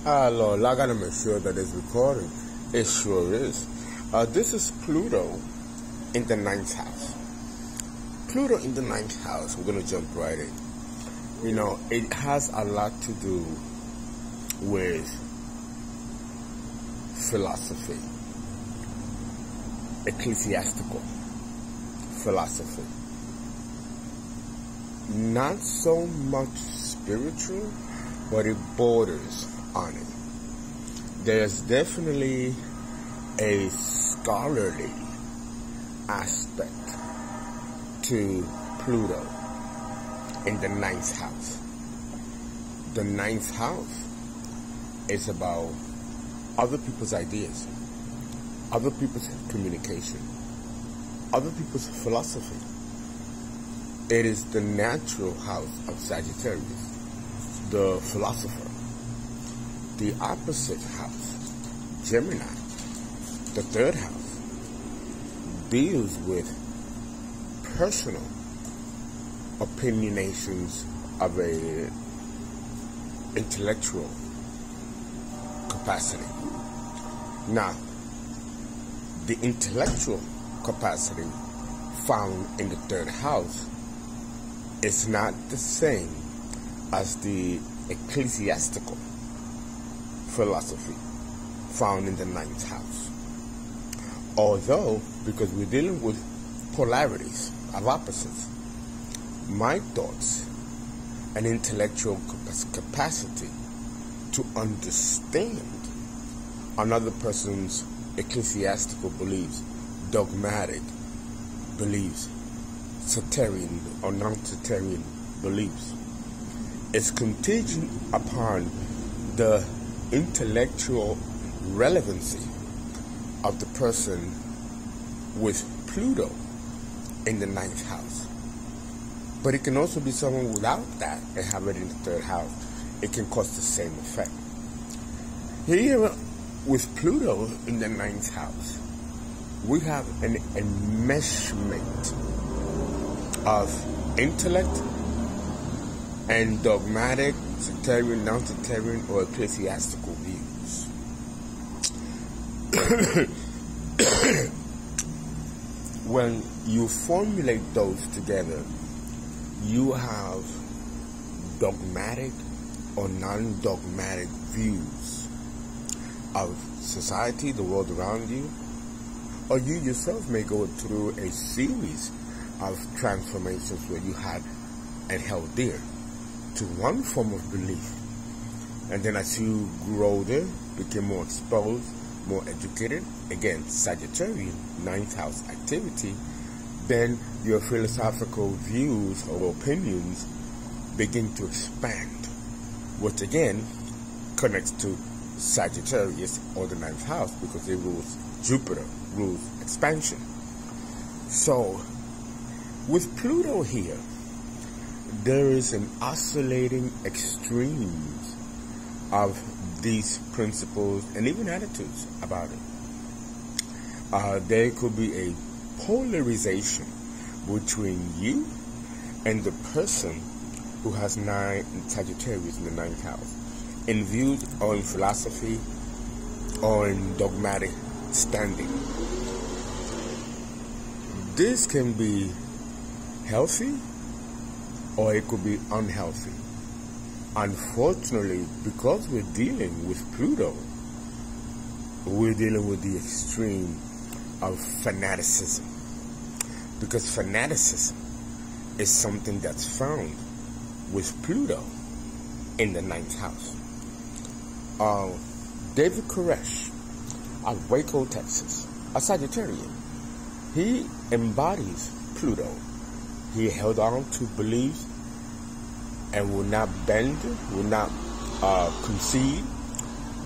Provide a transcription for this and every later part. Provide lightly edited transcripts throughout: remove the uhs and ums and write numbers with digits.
Lord, I gotta make sure that it's recording. It sure is. This is Pluto in the ninth house. Pluto in the ninth house, we're gonna jump right in. You know, it has a lot to do with philosophy, ecclesiastical philosophy. Not so much spiritual, but it borders on it. There's definitely a scholarly aspect to Pluto in the ninth house. The ninth house is about other people's ideas, other people's communication, other people's philosophy. It is the natural house of Sagittarius, the philosopher. The opposite house, Gemini, the third house, deals with personal opinionations of a intellectual capacity. Now, the intellectual capacity found in the third house is not the same as the ecclesiastical philosophy found in the ninth house. Although, because we're dealing with polarities of opposites, my thoughts and intellectual capacity to understand another person's ecclesiastical beliefs, dogmatic beliefs, sectarian or non-sectarian beliefs, is contingent upon the intellectual relevancy of the person with Pluto in the ninth house. But it can also be someone without that and have it in the third house. It can cause the same effect. Here, with Pluto in the ninth house, we have an enmeshment of intellect and dogmatic, sectarian, non-sectarian, or ecclesiastical views. When you formulate those together, you have dogmatic or non-dogmatic views of society, the world around you, or you yourself may go through a series of transformations where you had and held dear to one form of belief, and then as you grow older, became more exposed, more educated, again, Sagittarian, ninth house activity, then your philosophical views or opinions begin to expand, which again connects to Sagittarius or the ninth house because it rules Jupiter, rules expansion. So, with Pluto here, there is an oscillating extremes of these principles and even attitudes about it. There could be a polarization between you and the person who has Sagittarius in the ninth house in views or in philosophy or in dogmatic standing. This can be healthy or it could be unhealthy. Unfortunately, because we're dealing with Pluto, we're dealing with the extreme of fanaticism. Because fanaticism is something that's found with Pluto in the ninth house. David Koresh of Waco, Texas, a Sagittarian, he embodies Pluto. He held on to beliefs and will not bend, will not concede.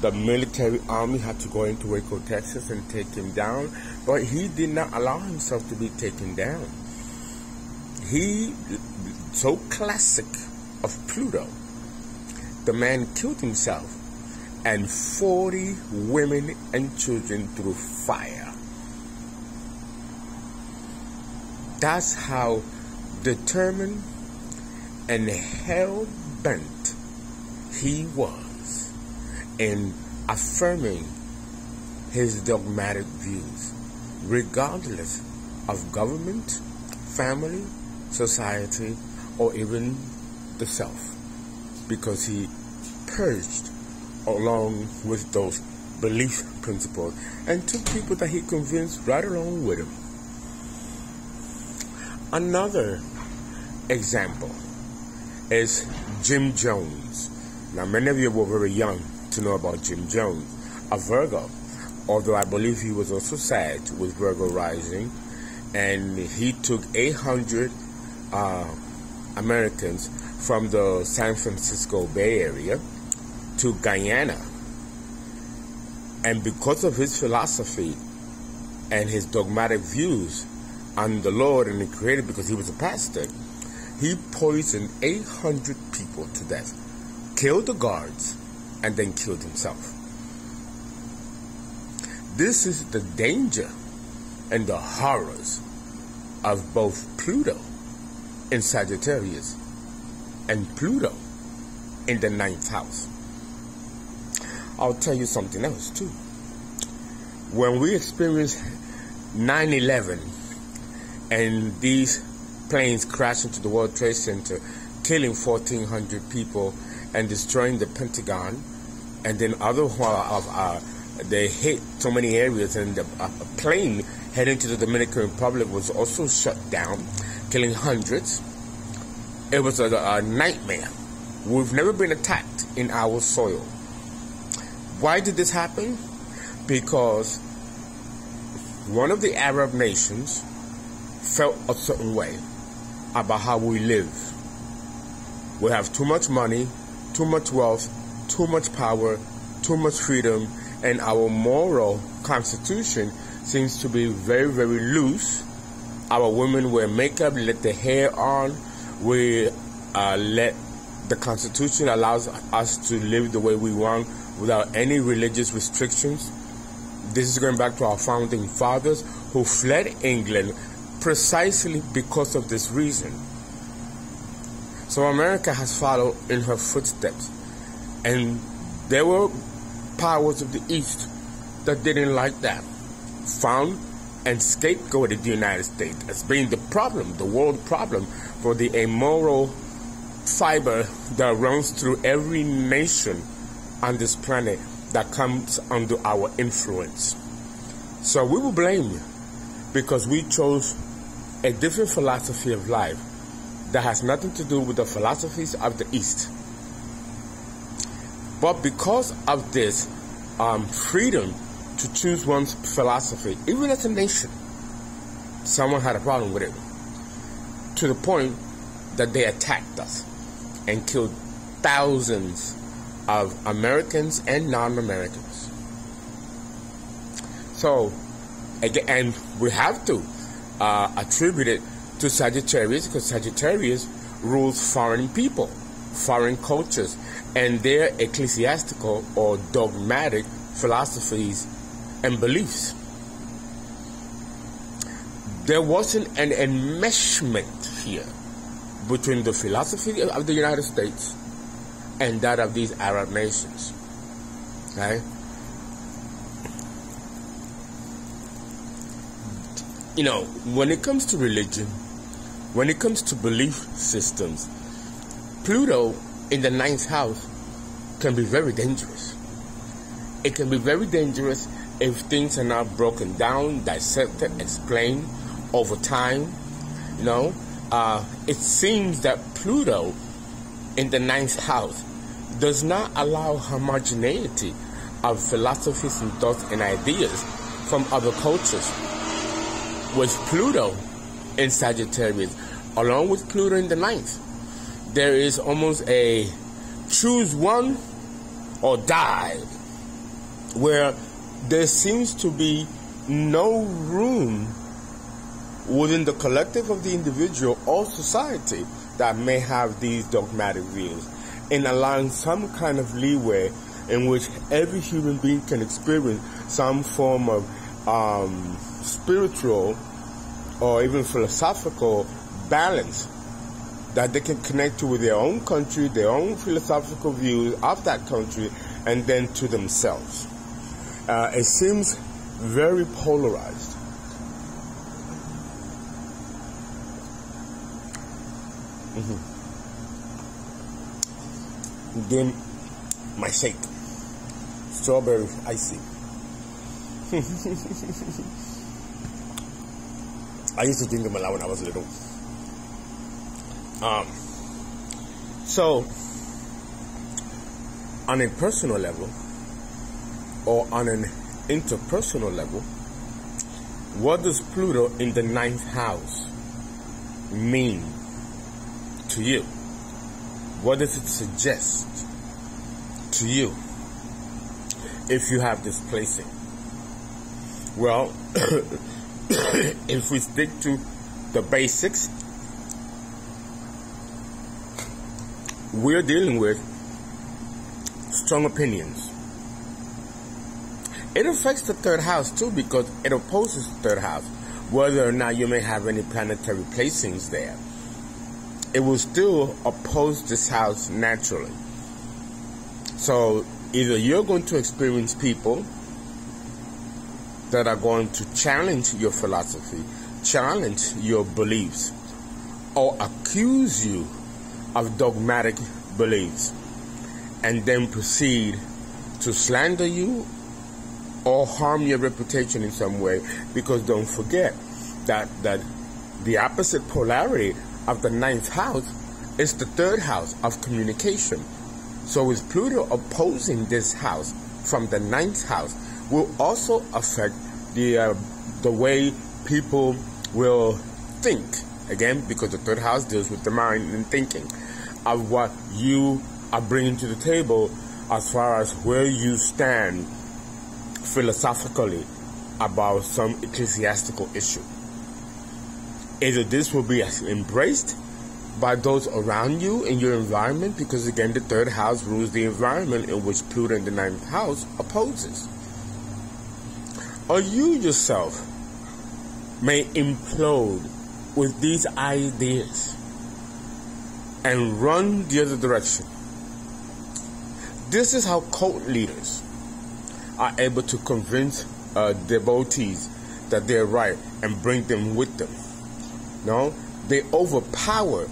The military army had to go into Waco, Texas and take him down, but he did not allow himself to be taken down. He, so classic of Pluto, the man killed himself and 40 women and children through fire. That's how determined and hell-bent he was in affirming his dogmatic views, regardless of government, family, society, or even the self, because he purged along with those belief principles and took people that he convinced right along with him. Another example is Jim Jones. Now, many of you were very young to know about Jim Jones, a Virgo, although I believe he was also sad with Virgo rising, and he took 800 Americans from the San Francisco Bay Area to Guyana. And because of his philosophy and his dogmatic views on the Lord and the Creator, because he was a pastor, he poisoned 800 people to death, killed the guards, and then killed himself. This is the danger and the horrors of both Pluto in Sagittarius and Pluto in the 9th house. I'll tell you something else too. When we experienced 9/11 and these planes crashed into the World Trade Center, killing 1,400 people and destroying the Pentagon, and then they hit so many areas, and a plane heading to the Dominican Republic was also shut down, killing hundreds. It was a nightmare. We've never been attacked in our soil. Why did this happen? Because one of the Arab nations felt a certain way about how we live. We have too much money, too much wealth, too much power, too much freedom, and our moral constitution seems to be very, very loose. Our women wear makeup, let their hair on. We let the constitution allows us to live the way we want without any religious restrictions. This is going back to our founding fathers who fled England precisely because of this reason. So America has followed in her footsteps, and there were powers of the East that didn't like that, found and scapegoated the United States as being the problem, the world problem, for the immoral fiber that runs through every nation on this planet that comes under our influence. So we will blame you because we chose a different philosophy of life that has nothing to do with the philosophies of the East. But because of this freedom to choose one's philosophy, even as a nation, someone had a problem with it, to the point that they attacked us and killed thousands of Americans and non-Americans. So, again, and we have to attribute it to Sagittarius, because Sagittarius rules foreign people, foreign cultures, and their ecclesiastical or dogmatic philosophies and beliefs. There wasn't an enmeshment here between the philosophy of the United States and that of these Arab nations. Okay? You know, when it comes to religion, when it comes to belief systems, Pluto in the 9th house can be very dangerous. It can be very dangerous if things are not broken down, dissected, explained over time. You know, it seems that Pluto in the 9th house does not allow homogeneity of philosophies and thoughts and ideas from other cultures. With Pluto in Sagittarius, along with Pluto in the 9th, there is almost a choose one or die, where there seems to be no room within the collective of the individual or society that may have these dogmatic views, in allowing some kind of leeway in which every human being can experience some form of spiritual or even philosophical balance that they can connect to with their own country, their own philosophical views of that country, and then to themselves. It seems very polarized. Then my shake, strawberry icy. I used to drink them a lot when I was little. So, on a personal level, or on an interpersonal level, what does Pluto in the 9th house mean to you? What does it suggest to you if you have this placing? Well, if we stick to the basics, we're dealing with strong opinions. It affects the 3rd house too, because it opposes the 3rd house. Whether or not you may have any planetary placings there, it will still oppose this house naturally. So either you're going to experience people that are going to challenge your philosophy, challenge your beliefs, or accuse you of dogmatic beliefs, and then proceed to slander you or harm your reputation in some way. Because don't forget that the opposite polarity of the 9th house is the 3rd house of communication. So with Pluto opposing this house from the 9th house will also affect the way people will think. Again, because the 3rd house deals with the mind and thinking of what you are bringing to the table as far as where you stand philosophically about some ecclesiastical issue. Either this will be embraced by those around you in your environment, because again, the 3rd house rules the environment in which Pluto in the 9th house opposes. Or you yourself may implode with these ideas and run the other direction. This is how cult leaders are able to convince devotees that they're right and bring them with them. No, they overpower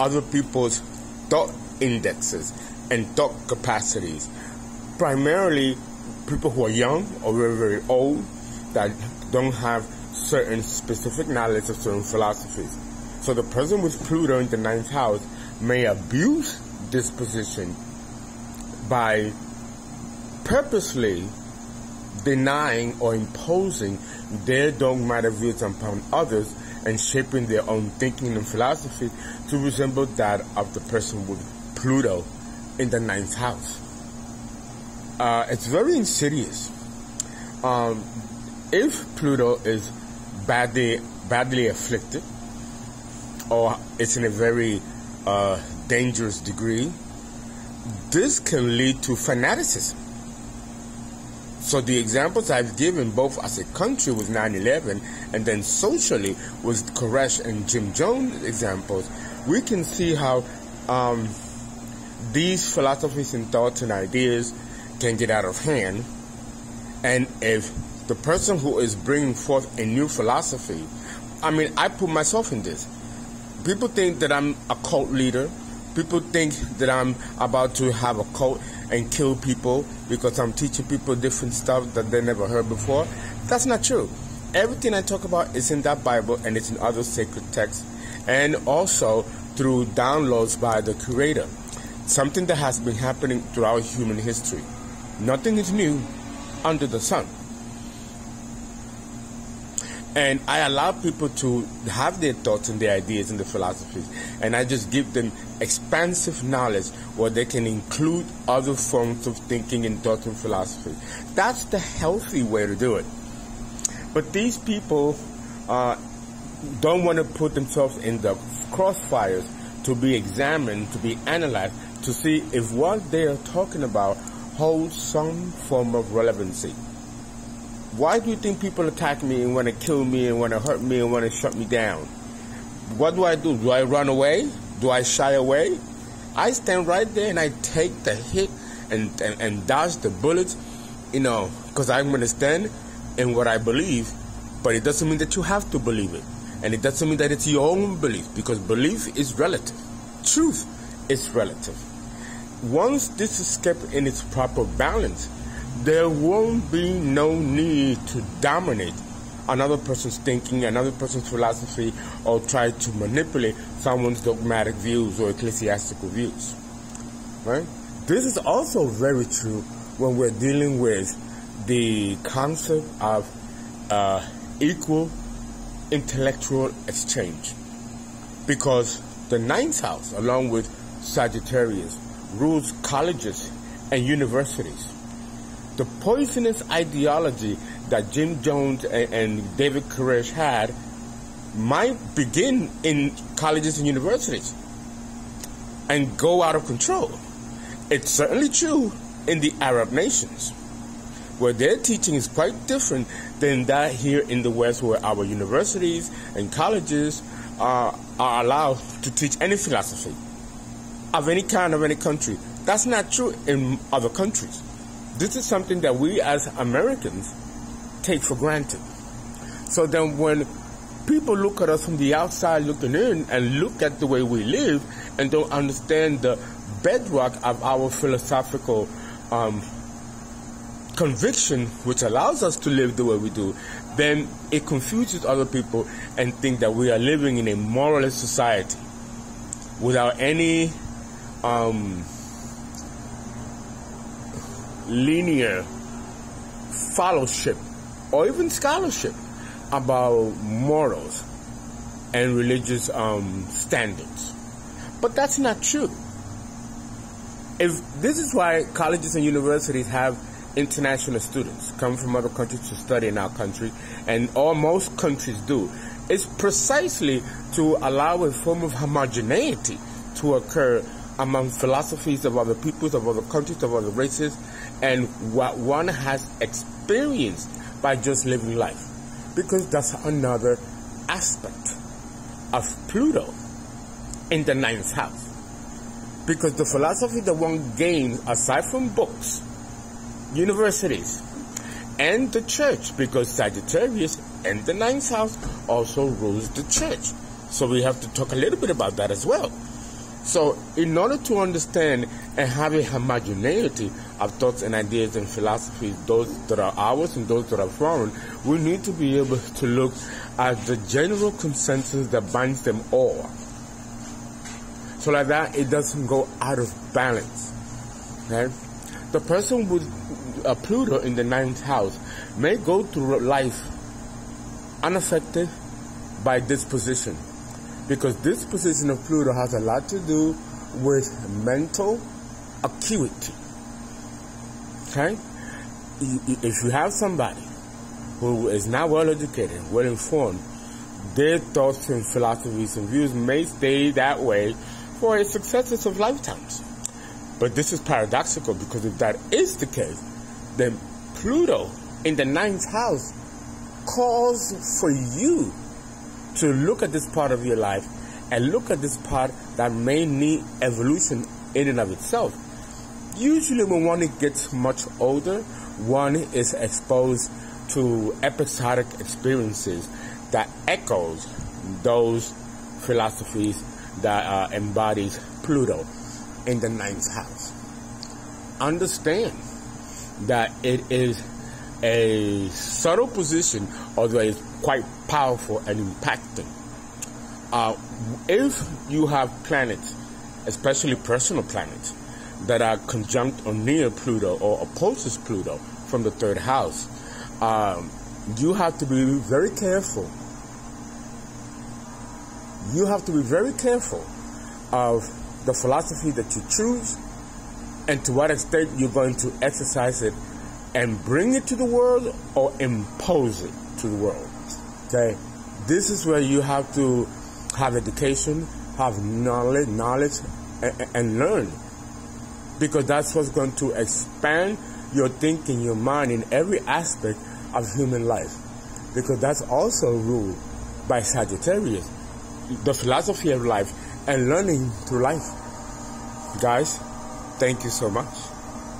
other people's thought indexes and thought capacities. Primarily people who are young or very, very old that don't have certain specific knowledge of certain philosophies. So the person with Pluto in the 9th house may abuse this position by purposely denying or imposing their dogmatic views upon others and shaping their own thinking and philosophy to resemble that of the person with Pluto in the 9th house. It's very insidious. If Pluto is badly afflicted, or it's in a very dangerous degree, this can lead to fanaticism. So the examples I've given, both as a country with 9/11 and then socially with Koresh and Jim Jones examples, we can see how these philosophies and thoughts and ideas can get out of hand. And if the person who is bringing forth a new philosophy, I mean, I put myself in this. People think that I'm a cult leader. People think that I'm about to have a cult and kill people because I'm teaching people different stuff that they never heard before. That's not true. Everything I talk about is in that Bible, and it's in other sacred texts, and also through downloads by the Creator. Something that has been happening throughout human history. Nothing is new under the sun. And I allow people to have their thoughts and their ideas and their philosophies. And I just give them expansive knowledge where they can include other forms of thinking and thought and philosophy. That's the healthy way to do it. But these people don't want to put themselves in the crossfires to be examined, to be analyzed, to see if what they are talking about holds some form of relevancy. Why do you think people attack me and want to kill me and want to hurt me and want to shut me down? What do? Do I run away? Do I shy away? I stand right there and I take the hit and dodge the bullets, because I'm going to stand in what I believe, but it doesn't mean that you have to believe it. And it doesn't mean that it's your own belief, because belief is relative. Truth is relative. Once this is kept in its proper balance, there won't be no need to dominate another person's thinking, another person's philosophy, or try to manipulate someone's dogmatic views or ecclesiastical views. Right? This is also very true when we're dealing with the concept of equal intellectual exchange. Because the ninth house, along with Sagittarius, rules colleges and universities. The poisonous ideology that Jim Jones and David Koresh had might begin in colleges and universities and go out of control. It's certainly true in the Arab nations, where their teaching is quite different than that here in the West, where our universities and colleges are allowed to teach any philosophy of any kind, of any country. That's not true in other countries. This is something that we as Americans take for granted. So then when people look at us from the outside looking in and look at the way we live and don't understand the bedrock of our philosophical conviction, which allows us to live the way we do, then it confuses other people and think that we are living in a moralist society without any linear fellowship or even scholarship about morals and religious standards. But that's not true. If this is why colleges and universities have international students come from other countries to study in our country, and most countries do, it's precisely to allow a form of homogeneity to occur among philosophies of other peoples, of other countries, of other races, and what one has experienced by just living life. Because that's another aspect of Pluto in the ninth house. Because the philosophy that one gains, aside from books, universities, and the church, because Sagittarius in the ninth house also rules the church. So we have to talk a little bit about that as well. So in order to understand and have a homogeneity of thoughts and ideas and philosophies, those that are ours and those that are foreign, we need to be able to look at the general consensus that binds them all. So like that, it doesn't go out of balance. Okay? The person with Pluto in the ninth house may go through life unaffected by this position, because this position of Pluto has a lot to do with mental acuity. Okay? If you have somebody who is not well educated, well informed, their thoughts and philosophies and views may stay that way for a successive lifetimes. But this is paradoxical, because if that is the case, then Pluto in the ninth house calls for you to look at this part of your life and look at this part that may need evolution in and of itself. Usually when one gets much older, one is exposed to episodic experiences that echoes those philosophies that embodies Pluto in the ninth house. Understand that it is a subtle position, although it's quite powerful and impacting. If you have planets, especially personal planets, that are conjunct or near Pluto or opposes Pluto from the third house, you have to be very careful. You have to be very careful of the philosophy that you choose and to what extent you're going to exercise it and bring it to the world or impose it to the world. Okay? This is where you have to have education, have knowledge and learn. Because that's what's going to expand your thinking, your mind in every aspect of human life. Because that's also ruled by Sagittarius. The philosophy of life and learning through life. Guys, thank you so much.